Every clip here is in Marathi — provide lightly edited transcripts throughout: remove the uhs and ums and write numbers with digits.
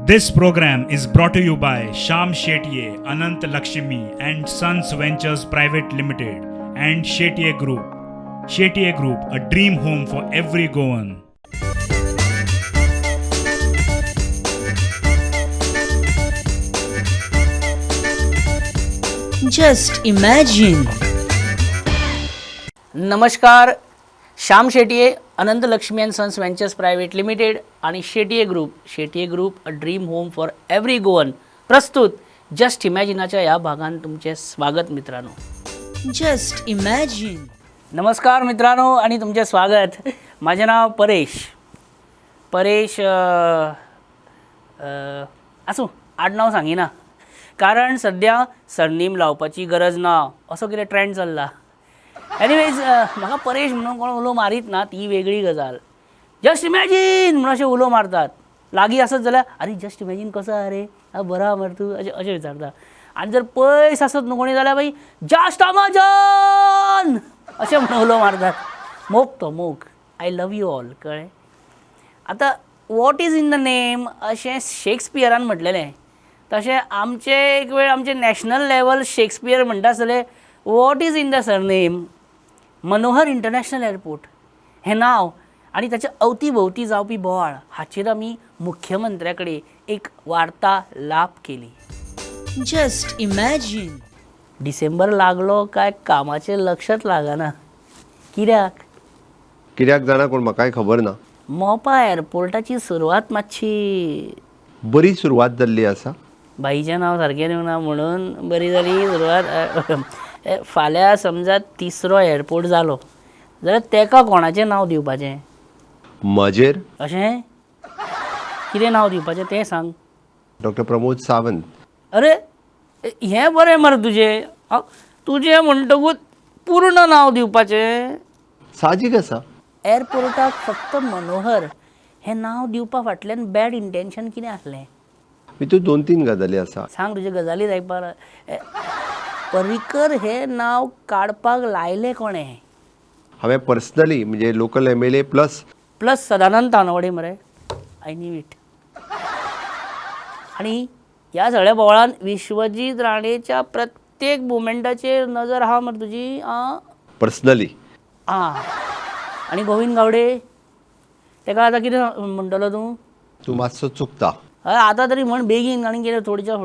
This program is brought to you by Sham Shetye, Anant Lakshmi and Sons Ventures Private Limited and Shetye Group. Shetye Group, a dream home for every Goan. Just imagine. नमस्कार. Shyam Shetye, Anant Lakshmi and sons ventures private limited आणि Shetye group a dream home for every Goan प्रस्तुत जस्ट इमॅजिनाच्या या भागात तुमचे स्वागत मित्रांनो. Just imagine. नमस्कार मित्रांनो आणि तुमचे स्वागत. माझे नाव परेश असो आडनाव सांगिना कारण सध्या सरनेम लावपाची गरज ना असो कितें ट्रेंड चल्ला. एनिवेज म्हाका परेश म्हणून कोण उलो मारीत ना ती वेगळी गजाल. जस्ट इमॅजिन म्हणून अशें उलो मारतात. लागीं आसत जाल्यार अरे जस्ट इमॅजिन कसो आहा रे, बरो आहा मरे तूं अशें विचारता. आनी जर पयस आसत न्हू कोणी जाल्यार भाई जस्ट अमेझॉन अशें म्हणून उलो मारतात. मोग आय लव यू ऑल कळ्ळें. आतां what is in the name अशें शेक्सपियरान म्हटलेलें. तशें आमचे एक वेळ आमचे नॅशनल लेवल शेक्सपियर म्हणटा आसतले what is in the surname. Manohar international airport हें नांव आनी ताच्या अवती जावपी बोवाळ हाचेर आमी मुख्यमंत्र्याकडे एक वार्तालाप केली. Just imagine. डिसेंबर लागलो काय कामाचें लक्षच लागना. कित्याक जाणा कोण म्हाकाय खबर ना. मोपा एअरपोर्टाची सुरवात मातशी बरी सुरवात जाल्ली आसा. बाईचें नांव सारकें येवना म्हणून बरी जाली सुरवात. फाल्यां समजा तिसरो एअरपोर्ट जालो जाल्यार तेका कोणाचें नांव दिवपाचें म्हजेर अशें कितें नांव दिवपाचें तें सांग. डॉक्टर प्रमोद सावंत. अरे हें बरें मरे तुजें म्हणटकूच पूर्ण नांव दिवपाचें. साहजीक आसा. एअरपोर्टाक फक्त मनोहर हें नांव दिवपा फाटल्यान बॅड इंटेंशन कितें आसलें भितूर 2-3 गजाली आसा. सांग तुजे गजाली आयकपा. पर्रीकर हें नांव काडपाक लायलें कोणें. हांवें पर्सनली म्हणजे local MLA plus Sadanand Tanwade मरे आय न्यू इट. आनी ह्या सगळ्या बोवाळान विश्वजीत राणेच्या प्रत्येक मुमेंटाचेर नजर आहा मरे तुजी. पर्सनली आनी गोविंद गावडे तेका आतां कितें म्हणटलो तूं मातसो चुकता. हय आतां तरी म्हण बेगीन आनी कितें थोडीच्या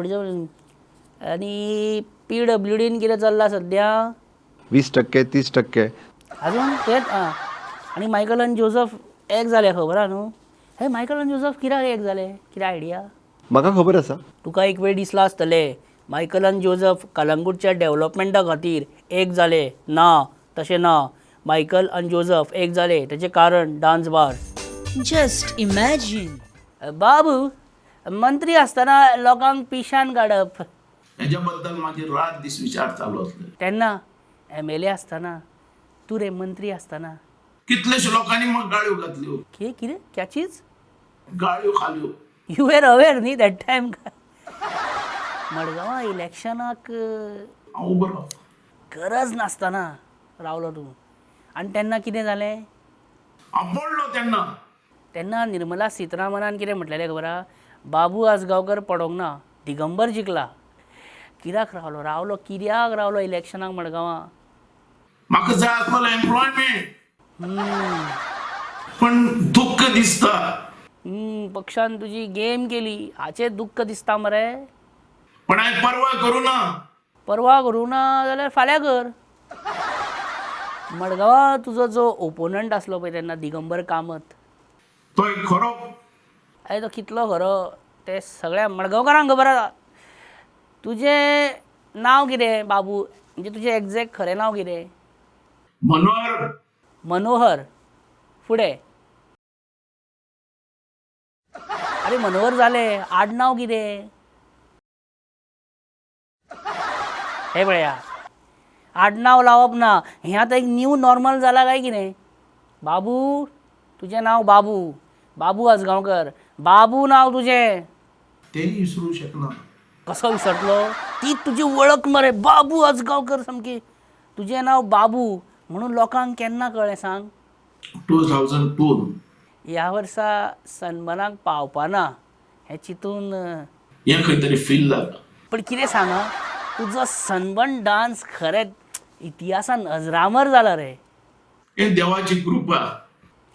आनी PWDन कितें चल्लां सद्या 20% 30% आजून तेच. आनी मायकल आनी जोसफ एक जाले खबर आहा न्हू. हे मायकल आनी जोसफ कित्याक एक जाले कितें आयडिया. म्हाका खबर आसा. तुका एक वेळ दिसला आसतलें मायकल आनी जोसफ कलंगूटच्या डेव्हलपमेंटा खातीर एक जाले. ना तशें ना. मायकल आनी जोसफ एक जाले तेचें कारण डान्स बार. Just imagine. बाबू मंत्री आसतना लोकांक पिशान काडप हेच्या बद्दल माझे रात दीस विचार चालू असले. तेन्ना MLA आसतना तूं रे मंत्री आसतना कितलेशे लोकांनी मग गाळ्यो घातल्यो. कितें क्याचीच गाळ्यो खाल्यो. यू वेर अवेर न्ही दॅट टायम. मडगांवां इलेक्शनाक हांव उबो राव. गरज नासतना रावलो तूं. आनी तेन्ना कितें जालें. हांव पडलो तेन्ना निर्मला सीतारामनान कितें म्हटलेलें खबर आहा. बाबू आसगांवकर पडोंक ना दिगंबर जिखला. कित्याक रावलो इलेक्शनाक मडगांवां. म्हाका जाय आसलो एम्प्लॉयमेंट पण दुःख दिसता. पक्षान तुजी गेम केली हाचें दुख्ख दिसता मरे. पण हांवें परवा करूं ना जाल्यार फाल्यां कर. मडगांवां तुजो जो ओपोनंट आसलो पळय तेन्ना दिगंबर कामत तो खरो. तो कितलो खरो ते सगळ्या मडगांवकारांक खबर आसा. तुजें नांव कितें बाबू म्हणजे तुजें एग्जॅक्ट खरें नांव कितें. मनोहर फुडें. अरे मनोहर जालें आडनांव कितें. हे पळया आडनांव लावप ना. हें आतां एक न्यू नॉर्मल जाला काय कितें. बाबू तुजें नांव बाबू आसगांवकर. बाबू नांव तुजें तेही विसरू शकना. कसो विसरतलो. ती तुजी वळख मरे बाबू आसगांवकर सामकी. तुजें नांव बाबू म्हणून लोकांक केन्ना कळ्ळें सांग. 2002 ह्या वर्सा सन्मानाक पावपाना हें चिंतून हें खंय तरी फील जाता. पण कितें सांगा तुजो सनबर्न डान्स खरें इतिहासान अजरामर जाला रे. हें देवाची कृपा.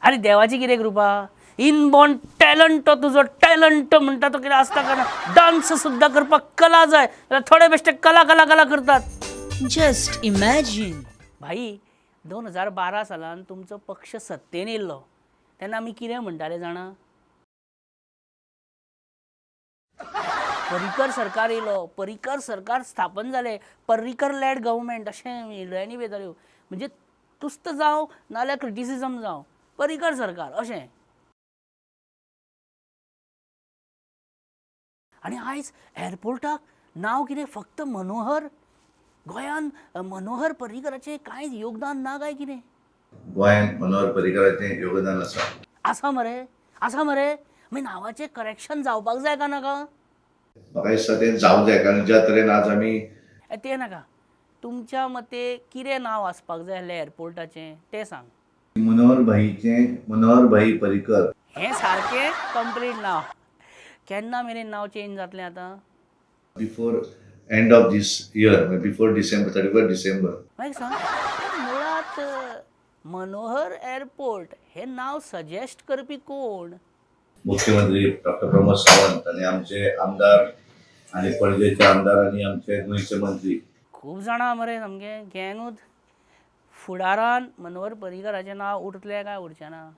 अरे देवाची कितें कृपा इनबॉर्न टॅलंट तो तुजो टॅलंट म्हणटा तो कितें आसता काय ना डान्स सुद्दां करपाक कला जाय जाल्यार थोडे बेश्टे कला कला कला करतात. Just imagine. भाई 2012 सालान तुमचो पक्ष सत्तेन येयल्लो तेन्ना आमी कितें म्हणटाले जाणा पर्रीकर सरकार येयलो पर्रीकर सरकार स्थापन जालें पर्रीकर लॅड गव्हर्मेंट अशें हेडलायनी येताल्यो म्हणजे तुस्त जावं नाल्यार क्रिटिसिजम जावं पर्रीकर सरकार अशें. आनी आयज एअरपोर्टाक नांव कितें फक्त मनोहर गोंयान मनोहर पर्रीकराचें कांयच योगदान ना काय कितें. गोंयांत मनोहर पर्रीकराचें योगदान आसा. आसा मरे मागीर नांवाचें करेक्शन जावपाक जाय काय नाका. म्हाका दिसता तें जावं जाय कारण ज्या तरेन आज आमी तें नाका तुमच्या मते कितें नांव आसपाक जाय आसलें एअरपोर्टाचें तें सांग. मनोहर भाई पर्रीकर हें सारकें कंप्लीट नांव. केन्ना मेरेन नांव चेंज जातलें आतां before end of this year before December 31 December. मागीर सांग मुळात मनोहर एअरपोर्ट हें नांव सजेस्ट करपी कोण. मुख्यमंत्री डॉक्टर प्रमोद सावंत आनी आमचे आमदार आनी पणजेचे आमदार आनी आमचे गोंयचे मंत्री खूब जाणां मरे सामकें गँगूच फुडारान मनोहर पर्रीकराचें नांव उरतलें काय उरचें ना.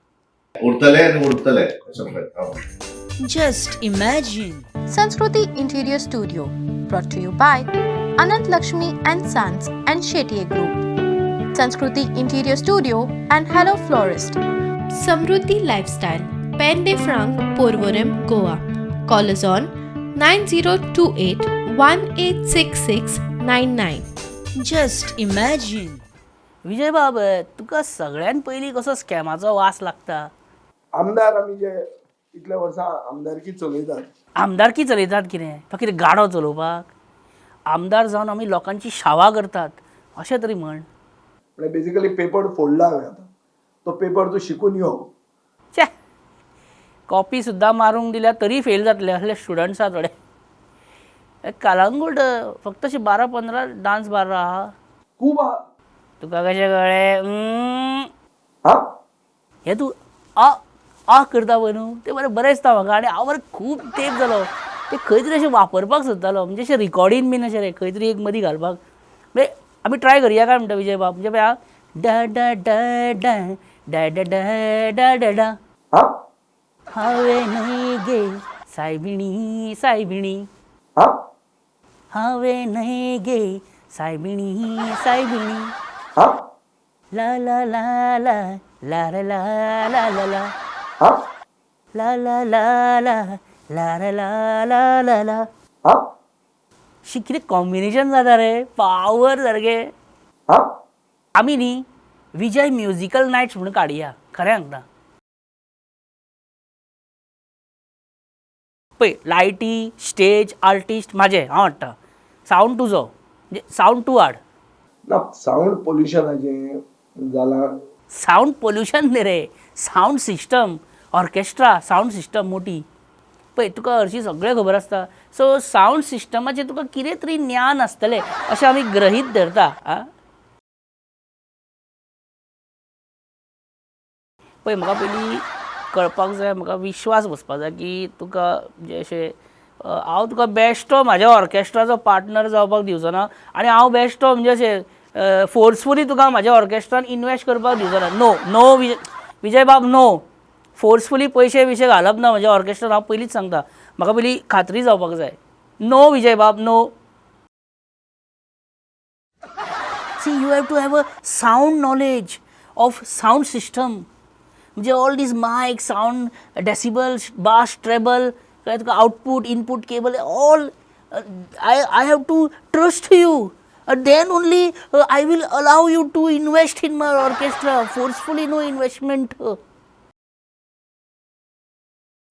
उरतले आनी उरतले अशें म्हणटा. Just imagine. Sanskriti Interior Studio, brought to you by Anant Lakshmi and Sons and Shetye Group. Sanskriti Interior Studio and Hello Florist. Samruddhi Lifestyle, Pen de Franc, Porvorim, Goa. Call us on 9028 186699. Just imagine. विजय बाब तुका सगळ्यान पयलीं कसो स्कॅमाचो वास लागता. आमदार आमी जे इतल्या वर्सां आमदारकी चलयतात. आमदारकी चलयतात कितें तो कितें गाडो चलोवपाक. आमदार जावन आमी लोकांची शावा करतात अशें तरी म्हण. म्हणजे बेसिकली पेपर फोडला हांवें आतां तो पेपर तूं शिकून यो. चे कॉपी सुद्दां मारूंक दिल्या तरी फेल जातले असले स्टुडंट्स आहा थोडे. कालांगूट फक्त अशे 12-15 डान्स बार आहा. खूब आहा. तुका कशें कळ्ळें हा हें तूं आ करता पळय न्हू तें बरें दिसता म्हाका. आनी हांव बरें खूब तेंप जालो ते खंय तरी अशें वापरपाक सोदतालो म्हणजे अशें रिकॉर्डीन बीन अशें रे खंय तरी एक मदीं घालपाक. म्हणजे आमी ट्राय करया काय म्हणटा विजय बाब म्हणजे पळय डा डा डा डा डा डा डा डा डा डा हा हांवें न्हय गे सायबिणी सायबिणी हा हांवें न्हय गे सायबिणी सायबिणी हा ला ला ला ला ला ला ला ला ला ला हा ला ला ला ला ला ला ला ला ला ला. हा शी कितें कॉम्बिनेशन जाता रे पावर सारकें. हा आमी न्ही विजय म्युजिकल नायट्स म्हणून काडया खरें सांगता. पळय लायटी स्टेज आर्टिस्ट म्हाजें हांव हाडटा सावंड तुजो म्हणजे सावंड तूं हाड. ना सावंड पोल्युशनाचें जालां. सावंड पोल्युशन न्ही रे sound system orchestra sound system मोठी. पळय तुका हरशीं सगळें खबर आसता सो सावंड सिस्टमाचें तुका कितें तरी ज्ञान आसतलें अशें आमी गृहीत धरता. पळय म्हाका पयलीं कळपाक जाय म्हाका विश्वास बसपाक जाय की तुका म्हणजे अशें हांव तुका बेश्टो म्हाज्या ऑर्केस्ट्राचो पार्टनर जावपाक दिवचो ना आनी हांव बेश्टो म्हणजे अशें फोर्सफुली तुका म्हाज्या ऑर्केस्ट्रान इनवेस्ट करपाक दिवचो ना. नो विजय बाब नो फोर्सफुली पयशे बिशे घालप ना म्हाज्या ऑर्केस्ट्रान. हांव पयलींच सांगता म्हाका पयलीं खात्री जावपाक जाय. नो विजय बाब no. See you have to have a sound knowledge of sound system म्हणजे all these mic sound decibels bass treble कळ्ळें तुका output input cable all I have to trust you then only I will allow you to invest in my orchestra. Forcefully no investment.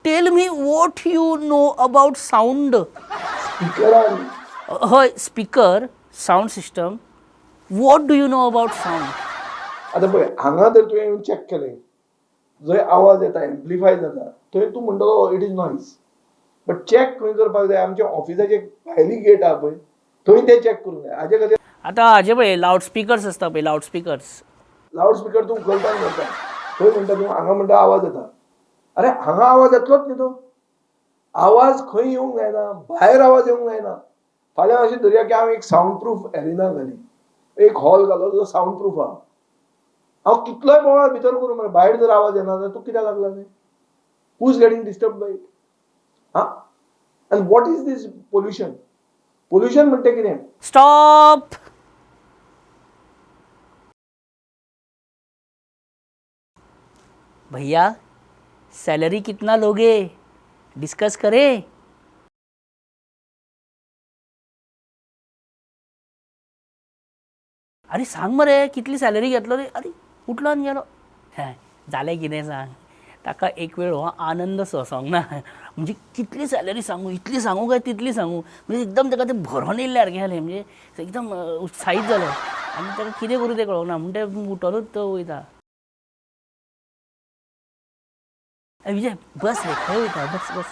Tell me what you know about sound. स्पिकरान Hoy, speaker, sound system. What do you know about sound? आतां पळय हांगा जर तुवें येवन चॅक केलें जंय आवाज येता एम्प्लिफाय जाता थंय तूं म्हणटलो it is noise. But check खंय करपाक जाय आमच्या ऑफिसाचे भायली गेट आहा पळय थंय ते चॅक करूंक जाय हाजे खातीर आता हाजे पळय लावड स्पिकर्स आसता पळय लावड स्पिकर्स लावड स्पीकर तूं उखलपाक म्हणटा थंय म्हणटा तूं हांगा म्हणटा आवाज येता अरे हांगा आवाज येतलोच न्ही तो आवाज खंय येवंक जायना भायर आवाज येवंक जायना फाल्यां अशें धरया की हांव एक सावंड प्रूफ एरिना घाली एक हॉल घालो जो सावंड प्रूफ आहा हांव कितलोय बोवाळ भितर करूं मरे भायर जर आवाज येना जाल्यार तूं कित्याक लागला न्ही who is getting disturb by it हा आनी what is this pollution pollution म्हणटा कितें स्टॉप. भैया सैलरी कितना लोगे डिस्कस करें. अरे सांग मरे कितली सॅलरी घेतलो रे. अरे उठलो आनी गेलो. जालें कितें सांग. ताका एक वेळ हो आनंद सोंसोंक ना म्हणजे कितली सॅलरी सांगू इतली सांगू काय तितली सांगू म्हणजे एकदम ताका तें भरोन येयल्यार गेलें म्हणजे एकदम उत्साहीत जालो आनी ताका कितें करूं तें कळोना म्हणटा उठोनूच तो वयता. विजय बस रे खंय वयता बस बस.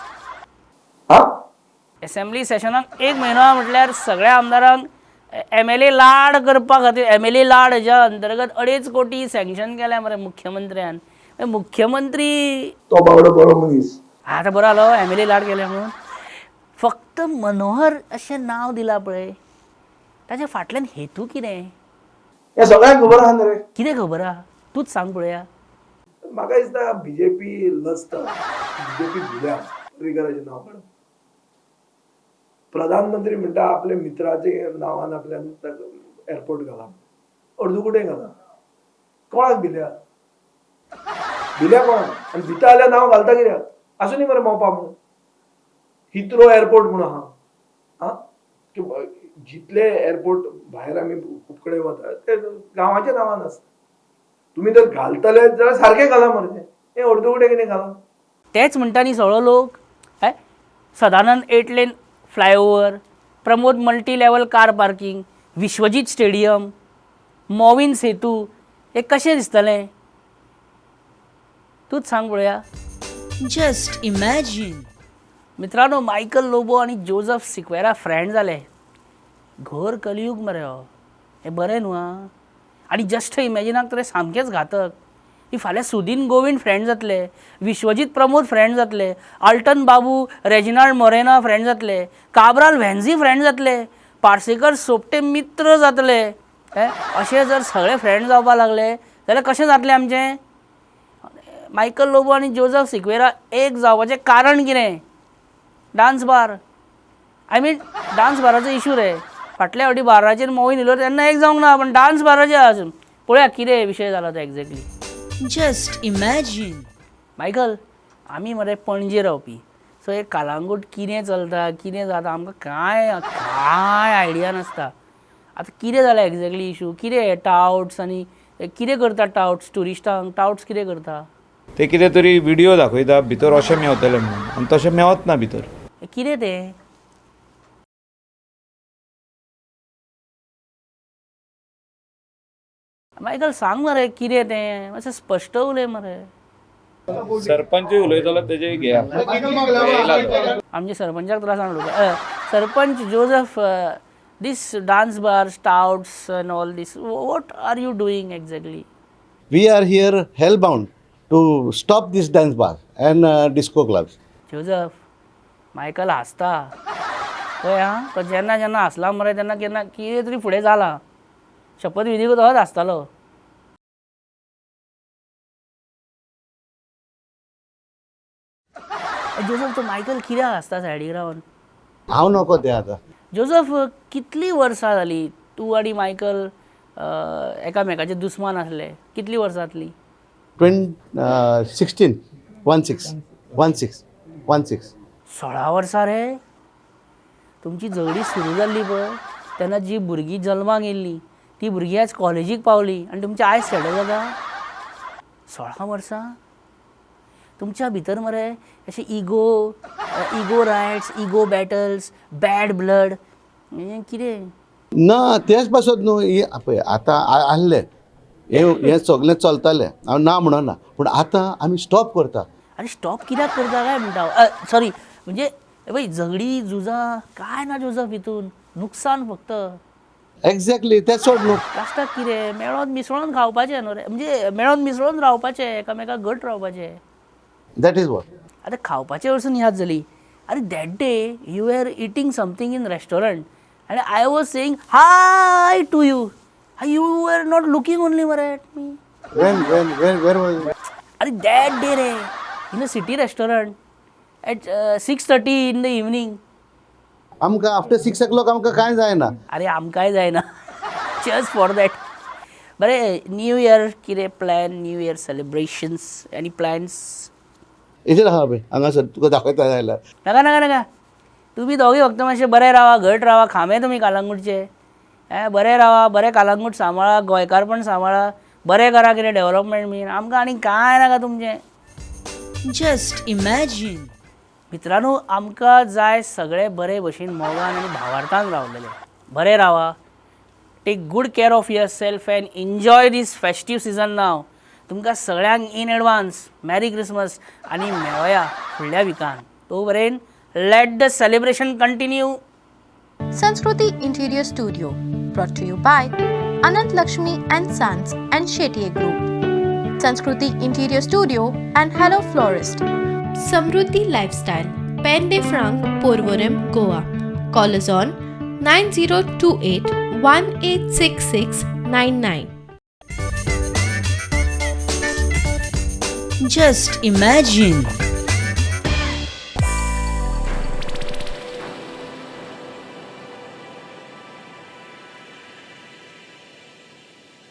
असेंब्ली सेशनाक एक म्हयनो म्हटल्यार सगळ्या आमदारांक MLA लाड करपा खातीर MLA लाड हेच्या अंतर्गत 2.5 कोटी सँक्शन केल्या मरे मुख्यमंत्र्यान. मुख्यमंत्री तो बावडो बरो मनीस आतां बरो जालो MLA लाड केल्या म्हणून. फक्त मनोहर अशें नांव दिलां पळय ताच्या फाटल्यान हेतू कितें हें सगळ्यांक खबर आहा न्ही रे. कितें खबर आहा तूंच सांग पळया. म्हाका दिसता बीजेपी लजता बीजेपी भिल्या पर्रीकराचें नांव काडून. प्रधानमंत्री म्हणटा आपल्या मित्राचे नांवान आपल्यान एअरपोर्ट घाला अर्दुकुटे घाला कोणाक भिल्या कोणाक आनी भिता जाल्यार नांव घालता कित्याक आसूं न्ही मरे मोपा म्हणून. हिथ्रो एअरपोर्ट म्हणून आहा जितले एअरपोर्ट भायर आमी खूब कडेन वता ते गांवाच्या नांवान आसता. तुमी जर घालतले जाल्यार सारकें घाला मरे हें अर्दुकुटे कितें घाला. तेच म्हणटा न्ही सगळो लोक. Sadanand 8 lane flyover Pramod multi level car parking Vishwajit stadium Movin Setu हे कशें दिसतलें तूच सांग पळया. Just imagine. मित्रांनो मायकल लोबो आणि जोझफ सिक्वेरा फ्रेंड जाले. घोर कलियूग मरे हो हे बरें न्हू आं. आनी जस्ट इमॅजिनाक तर सामकेंच घातक की फाल्यां सुदीन गोविंद फ्रेंड जातले विश्वजीत प्रमोद फ्रेंड जातले आल्टन बाबू रेजिनाल्ड मोरेना फ्रेंड जातले काब्राल व्हॅन्झी फ्रेंड जातले पार्सेकर सोपटे मित्र जातले. अशें जर सगळे फ्रेंड जावपाक लागले जाल्यार कशें जातलें आमचें. मायकल लोबो आनी जोझफ सिक्वेरा एक जावपाचें कारण कितें dance bar. I mean dance बाराचो इशू रे. फाटल्या फावटी बाराचेर मोवीन येयलो तेन्ना एक जावंक ना पण डान्स बाराचेर आजून पळया कितें विशय जाला तो एक्झॅक्टली. Just imagine. मायकल आमी मरे पणजे रावपी सो हे कालांगूट कितें चलता कितें जाता आमकां कांय आयडिया नासता. आतां कितें जालें एक्झॅक्टली इशू कितें टाउट्स आनी कितें करता टाउट्स ट्युरिस्टांक टाउट्स कितें करता ते कितें तरी व्हिडिओ दाखयता भितर अशें मेवतलें म्हणून आनी तशें मेवत ना भितर. कितें तें मायकल सांग मरे कितें तें मातशें स्पश्ट उलय मरे. सरपंच उलयतलो तेजे घेया आमचे सरपंचाक त्रास उलयता. Sarpanch Joseph this dance bars touts and all this what are you doing exactly. We are here hellbound to stop this dance bar and disco clubs. Joseph Michael हांसता पळय आं तो जेन्ना जेन्ना हांसला मरे तेन्ना केन्ना कितें तरी फुडें जालां. शपथ विधी तोच हांसतालो. जोझफ तो मायकल कित्याक हांसता सायडीक रावन. हांव नको तें आतां. जोझफ कितलीं वर्सां जालीं तूं आनी मायकल एकामेकाचे दुस्मान आसले कितलीं वर्सां जातलीं. 16 16 वर्सां रे. तुमची झगडी सुरू जाल्ली पळय तेन्ना जी भुरगीं जल्माक येयल्लीं ती भुरगीं आयज कॉलेजीक पावलीं आनी तुमचें आयज सेटल जाता. 16 वर्सां तुमच्या भितर मरे अशें ego rights ego battles bad blood कितें ना तेच पासत न्हू पळय आतां आहलें हें सगळें चलतालें हांव ना म्हणना पूण आतां आमी स्टॉप करता. आनी स्टॉप कित्याक करता काय म्हणटा सॉरी म्हणजे भाई झगडी झुजा काय ना जोजफ हितून नुकसान फक्त एक्झॅक्टली तें सोड न्हू. लास्टाक कितें मेळोन मिसळून खावपाचें न्हू रे म्हणजे मेळोन मिसळून रावपाचें एकामेकाक घट रावपाचें. That is what. आतां खावपाचे वरसून याद जाली अरे that day you are eating something in restaurant आनी I was saying hi to you you are not looking only मरे एट मी. Where was. अरे दॅट डे रे in a city restaurant at 6:30 in the evening. आमकां आफ्टर 6 o'clock आमकां कांय जायना. अरे आमकांय जायना जस्ट फॉर दॅट. बरें न्यू इयर कितें plan new year celebrations any plans. हेजेर आहा पळय हांगासर तुका दाखयता जाल्यार. नाका नाका नाका तुमी दोगी फक्त मातशें बरें रावा घट रावा खांबे तुमी कालांगूटचे बरें रावा बरें कालांगूट सांबाळा गोंयकारपण सांबाळा बरें करा कितें डेव्हलपमेंट बीन आमकां आनी कांय नाका तुमचें. Just imagine. मित्रांनो आमकां जाय सगळें बरे भशेन मोगान आनी भावार्थान रावलेले. बरें रावा take good care of yourself and enjoy these festive season नाव. तुमकां सगळ्यांक इन एडवान्स मॅरी क्रिसमस आनी मेवया फुडल्या विकान. तो Bahrain let the celebration continue. Sanskriti Interior Studio, brought to you by Anant Lakshmi and Sons and Shetye Group. Sanskriti Interior Studio and Hello Florist. Samruddhi Lifestyle, Pen de Franc, Porvorim, Goa. Call us on 9028 186699. Just imagine.